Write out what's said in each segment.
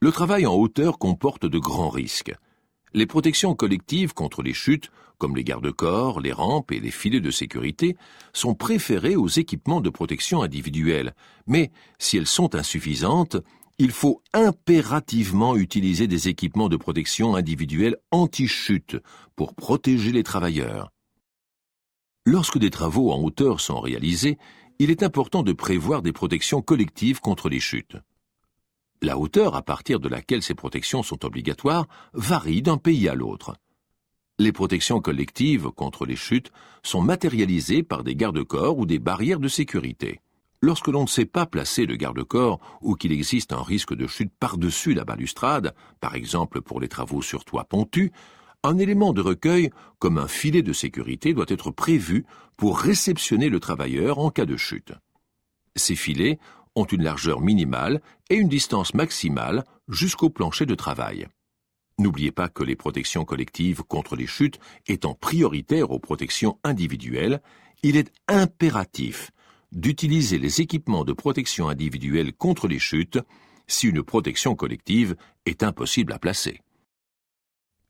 Le travail en hauteur comporte de grands risques. Les protections collectives contre les chutes, comme les garde-corps, les rampes et les filets de sécurité, sont préférées aux équipements de protection individuelle. Mais si elles sont insuffisantes, il faut impérativement utiliser des équipements de protection individuelle anti-chute pour protéger les travailleurs. Lorsque des travaux en hauteur sont réalisés, il est important de prévoir des protections collectives contre les chutes. La hauteur à partir de laquelle ces protections sont obligatoires varie d'un pays à l'autre. Les protections collectives contre les chutes sont matérialisées par des garde-corps ou des barrières de sécurité. Lorsque l'on ne sait pas placer le garde-corps ou qu'il existe un risque de chute par-dessus la balustrade, par exemple pour les travaux sur toit pontu, un élément de recueil, comme un filet de sécurité, doit être prévu pour réceptionner le travailleur en cas de chute. Ces filets ont une largeur minimale et une distance maximale jusqu'au plancher de travail. N'oubliez pas que les protections collectives contre les chutes étant prioritaires aux protections individuelles, il est impératif d'utiliser les équipements de protection individuelle contre les chutes si une protection collective est impossible à placer.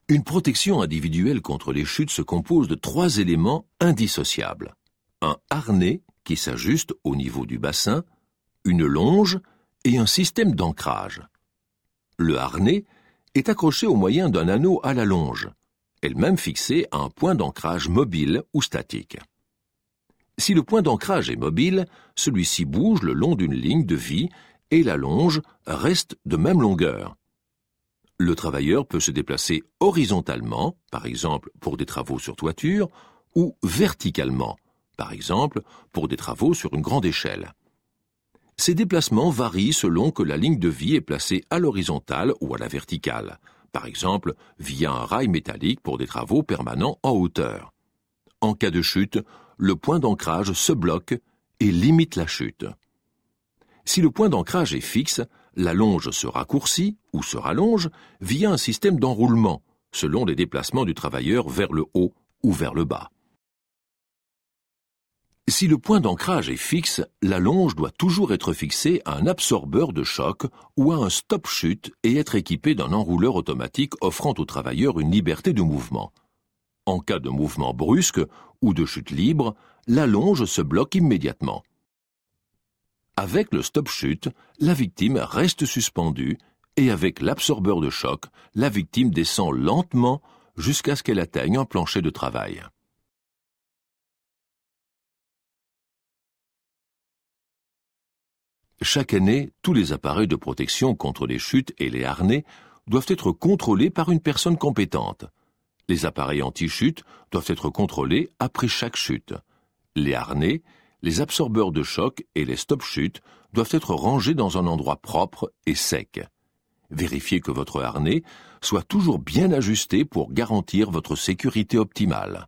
Une protection individuelle contre les chutes se compose de 3 éléments indissociables. Un harnais qui s'ajuste au niveau du bassin, une longe et un système d'ancrage. Le harnais est accroché au moyen d'un anneau à la longe, elle-même fixée à un point d'ancrage mobile ou statique. Si le point d'ancrage est mobile, celui-ci bouge le long d'une ligne de vie et la longe reste de même longueur. Le travailleur peut se déplacer horizontalement, par exemple pour des travaux sur toiture, ou verticalement, par exemple pour des travaux sur une grande échelle. Ces déplacements varient selon que la ligne de vie est placée à l'horizontale ou à la verticale, par exemple via un rail métallique pour des travaux permanents en hauteur. En cas de chute, le point d'ancrage se bloque et limite la chute. Si le point d'ancrage est fixe, la longe se raccourcit ou se rallonge via un système d'enroulement, selon les déplacements du travailleur vers le haut ou vers le bas. Si le point d'ancrage est fixe, la longe doit toujours être fixée à un absorbeur de choc ou à un stop-chute et être équipée d'un enrouleur automatique offrant au travailleur une liberté de mouvement. En cas de mouvement brusque ou de chute libre, la longe se bloque immédiatement. Avec le stop-chute, la victime reste suspendue et avec l'absorbeur de choc, la victime descend lentement jusqu'à ce qu'elle atteigne un plancher de travail. Chaque année, tous les appareils de protection contre les chutes et les harnais doivent être contrôlés par une personne compétente. Les appareils anti-chute doivent être contrôlés après chaque chute. Les harnais, les absorbeurs de choc et les stop-chutes doivent être rangés dans un endroit propre et sec. Vérifiez que votre harnais soit toujours bien ajusté pour garantir votre sécurité optimale.